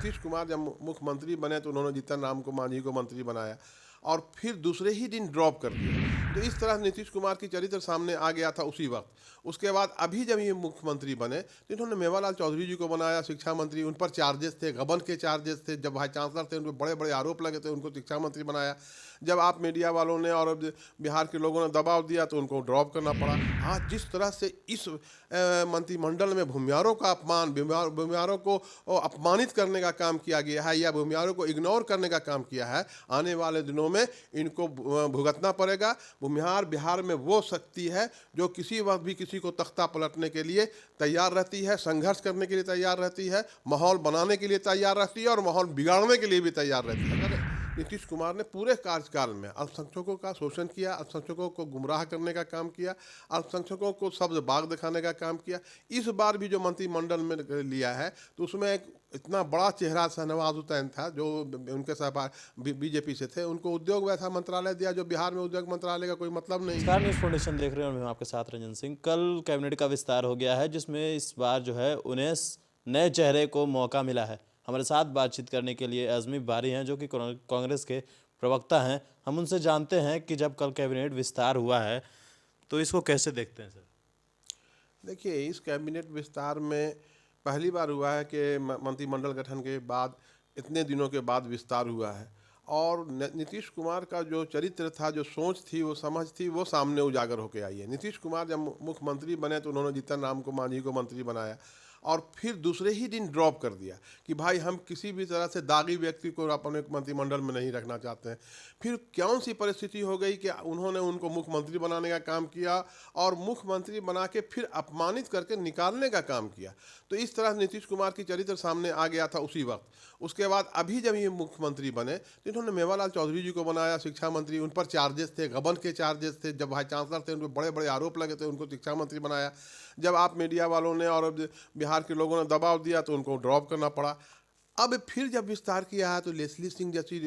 नीतीश कुमार जब मुख्यमंत्री बने तो उन्होंने जीतन राम को मांझी को मंत्री बनाया और फिर दूसरे ही दिन ड्रॉप कर दिया। तो इस तरह नीतीश कुमार की चरित्र सामने आ गया था उसी वक्त। उसके बाद अभी जब ये मुख्यमंत्री बने तो इन्होंने मेवालाल चौधरी जी को बनाया शिक्षा मंत्री, उन पर चार्जेस थे, गबन के चार्जेस थे, जब वाइस चांसलर थे उन पर बड़े बड़े आरोप लगे थे, उनको शिक्षा मंत्री बनाया। जब आप मीडिया वालों ने और बिहार के लोगों ने दबाव दिया तो उनको ड्रॉप करना पड़ा। आज जिस तरह से इस मंत्रिमंडल में भूमियारों का अपमान, भूमियारों को अपमानित करने का काम किया गया है या भूमियारों को इग्नोर करने का काम किया है, आने वाले दिनों में इनको भुगतना पड़ेगा। भूमिहार बिहार में वो शक्ति है जो किसी वक्त भी किसी को तख्ता पलटने के लिए तैयार रहती है, संघर्ष करने के लिए तैयार रहती है, माहौल बनाने के लिए तैयार रहती है और माहौल बिगाड़ने के लिए भी तैयार रहती है। अगर नीतीश कुमार ने पूरे कार्यकाल में अल्पसंख्यकों का शोषण किया, अल्पसंख्यकों को गुमराह करने का काम किया, अल्पसंख्यकों को सब्ज बाग दिखाने का काम किया। इस बार भी जो मंत्रिमंडल में लिया है तो उसमें एक इतना बड़ा चेहरा शाहनवाज हुसैन था जो उनके साथ बीजेपी से थे, उनको उद्योग वैसा मंत्रालय दिया जो बिहार में उद्योग मंत्रालय का कोई मतलब नहीं। स्टार न्यूज़ फाउंडेशन देख रहे हैं और मैं आपके साथ रंजन सिंह। कल कैबिनेट का विस्तार हो गया है जिसमें इस बार जो है 19 नए चेहरे को मौका मिला है। हमारे साथ बातचीत करने के लिए आज़मी बारी हैं जो कि कांग्रेस के प्रवक्ता हैं। हम उनसे जानते हैं कि जब कल कैबिनेट विस्तार हुआ है तो इसको कैसे देखते हैं सर? देखिए, इस कैबिनेट विस्तार में पहली बार हुआ है कि मंत्रिमंडल गठन के बाद इतने दिनों के बाद विस्तार हुआ है और नीतीश कुमार का जो चरित्र था, जो सोच थी, वो समझ थी, वो सामने उजागर होकर आई है। नीतीश कुमार जब मुख्यमंत्री बने तो उन्होंने जीतन राम को मांझी को मंत्री बनाया और फिर दूसरे ही दिन ड्रॉप कर दिया कि भाई हम किसी भी तरह से दागी व्यक्ति को अपने मंत्रिमंडल में नहीं रखना चाहते हैं। फिर कौन सी परिस्थिति हो गई कि उन्होंने उनको मुख्यमंत्री बनाने का काम किया और मुख्यमंत्री बना के फिर अपमानित करके निकालने का काम किया। तो इस तरह नीतीश कुमार की चरित्र सामने आ गया था उसी वक्त। उसके बाद अभी जब ये मुख्यमंत्री बने तो इन्होंने मेवालाल चौधरी जी को बनाया शिक्षा मंत्री, उन पर चार्जेस थे, गबन के चार्जेस थे, जब वाइस चांसलर थे उन पर बड़े बड़े आरोप लगे थे, उनको शिक्षा मंत्री बनाया। जब आप मीडिया वालों ने और बिहार के लोगों ने दबाव दिया तो उनको ड्रॉप करना पड़ा। अब फिर जब विस्तार किया है तो लेस्ली सिंह जैसी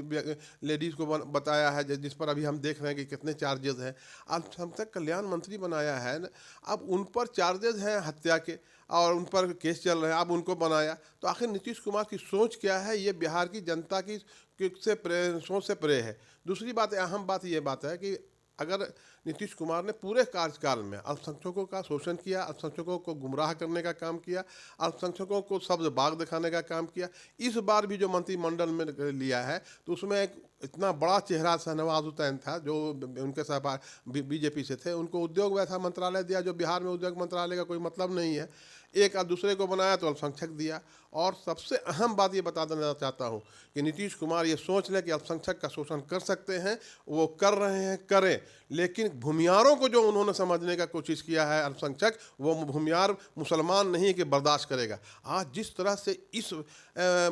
लेडीज़ को बताया है जिस पर अभी हम देख रहे हैं कि कितने चार्जेस हैं। अल्पसंख्यक कल्याण मंत्री बनाया है न, अब उन पर चार्जेस हैं हत्या के और उन पर केस चल रहे हैं, अब उनको बनाया। तो आखिर नीतीश कुमार की सोच क्या है, ये बिहार की जनता की सोच से परे है। दूसरी बात, अहम बात ये बात है कि अगर नीतीश कुमार ने पूरे कार्यकाल में अल्पसंख्यकों का शोषण किया, अल्पसंख्यकों को गुमराह करने का काम किया, अल्पसंख्यकों को सब्ज बाग दिखाने का काम किया, इस बार भी जो मंत्रिमंडल में लिया है तो उसमें एक इतना बड़ा चेहरा शाहनवाज हुसैन था जो उनके साथ बीजेपी से थे, उनको उद्योग वैसा मंत्रालय दिया जो बिहार में उद्योग मंत्रालय का कोई मतलब नहीं है। एक दूसरे को बनाया तो अल्पसंख्यक दिया। और सबसे अहम बात ये बता देना चाहता हूँ कि नीतीश कुमार ये सोच ले कि अल्पसंख्यक का शोषण कर सकते हैं, वो कर रहे हैं, करें, लेकिन भूमियारों को जो उन्होंने समझने का कोशिश किया है अल्पसंख्यक, वो भूमियार मुसलमान नहीं कि बर्दाश्त करेगा। आज जिस तरह से इस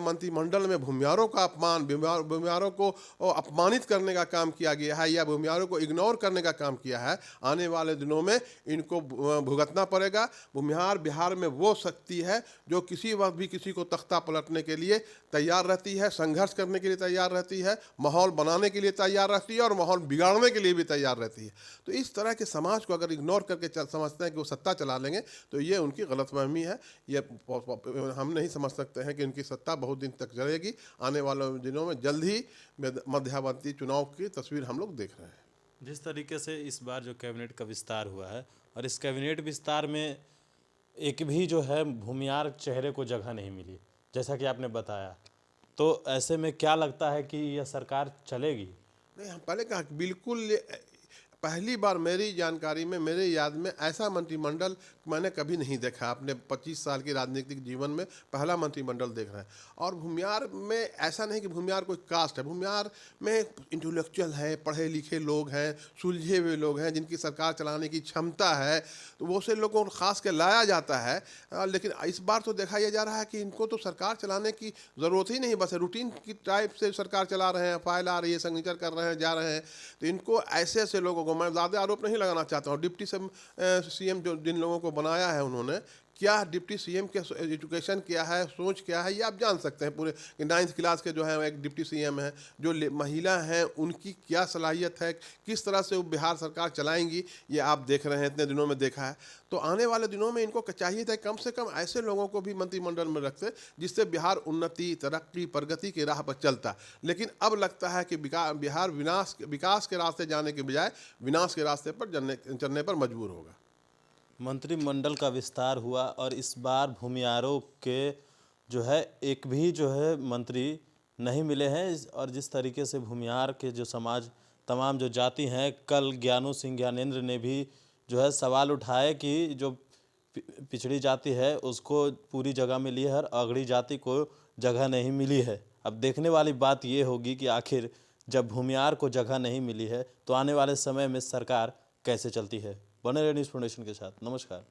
मंत्रिमंडल में भूमियारों का अपमान, भूमियारों को अपमानित करने का काम किया गया है या भूमियारों को इग्नोर करने का काम किया है, आने वाले दिनों में इनको भुगतना पड़ेगा। भूमिहार बिहार में वो शक्ति है जो किसी वक्त भी किसी को तख्ता पलटने के लिए तैयार रहती है, संघर्ष करने के लिए तैयार रहती है, माहौल बनाने के लिए तैयार रहती है और माहौल बिगाड़ने के लिए भी तैयार रहती है। तो इस तरह के समाज को अगर इग्नोर करके समझते हैं कि वो सत्ता चला लेंगे तो ये उनकी गलतफहमी है। ये हम नहीं समझ सकते हैं कि उनकी सत्ता बहुत दिन तक चलेगी। आने वाले दिनों में जल्द ही मध्यावधि चुनाव की तस्वीर हम लोग देख रहे हैं। जिस तरीके से इस बार जो कैबिनेट का विस्तार हुआ है और इस कैबिनेट विस्तार में एक भी जो है भूमियार चेहरे को जगह नहीं मिली, जैसा कि आपने बताया, तो ऐसे में क्या लगता है कि यह सरकार चलेगी? नहीं, हम पहले कहा बिल्कुल पहली बार मेरी जानकारी में, मेरे याद में ऐसा मंत्रिमंडल मैंने कभी नहीं देखा। अपने 25 साल के राजनीतिक जीवन में पहला मंत्रिमंडल देख रहे हैं। और भूमियार में ऐसा नहीं कि भूमियार कोई कास्ट है, भूमियार में इंटेलेक्चुअल हैं, पढ़े लिखे लोग हैं, सुलझे हुए लोग हैं, जिनकी सरकार चलाने की क्षमता है, तो वो से लोगों को खास कर लाया जाता है। लेकिन इस बार तो देखा यह जा रहा है कि इनको तो सरकार चलाने की ज़रूरत ही नहीं, बस रूटीन की टाइप से सरकार चला रहे हैं, फाइल आ रही है, सिग्नेचर कर रहे हैं, जा रहे हैं। तो इनको ऐसे ऐसे लोगों को, मैं ज़्यादा आरोप नहीं लगाना चाहता हूँ, डिप्टी सीएम जो जिन लोगों को बनाया है उन्होंने क्या डिप्टी सीएम के एजुकेशन क्या है, सोच क्या है, ये आप जान सकते हैं पूरे कि 9th क्लास के जो है एक डिप्टी सीएम है, जो महिला हैं उनकी क्या सलाहियत है, किस तरह से वो बिहार सरकार चलाएंगी, ये आप देख रहे हैं, इतने दिनों में देखा है। तो आने वाले दिनों में इनको चाहिए था कम से कम ऐसे लोगों को भी मंत्रिमंडल में रखते जिससे बिहार उन्नति, तरक्की, प्रगति की राह पर चलता। लेकिन अब लगता है कि बिहार विकास के रास्ते जाने के बजाय विनाश के रास्ते पर चलने पर मजबूर होगा। मंत्रिमंडल का विस्तार हुआ और इस बार भूमियारों के जो है एक भी जो है मंत्री नहीं मिले हैं। और जिस तरीके से भूमियार के जो समाज तमाम जो जाति हैं, कल ज्ञानू सिंह ज्ञानेंद्र ने भी जो है सवाल उठाए कि जो पिछड़ी जाति है उसको पूरी जगह मिली है और अगड़ी जाति को जगह नहीं मिली है। अब देखने वाली बात ये होगी कि आखिर जब भूमियार को जगह नहीं मिली है तो आने वाले समय में सरकार कैसे चलती है। बने रहिए न्यूज़ फाउंडेशन के साथ। नमस्कार।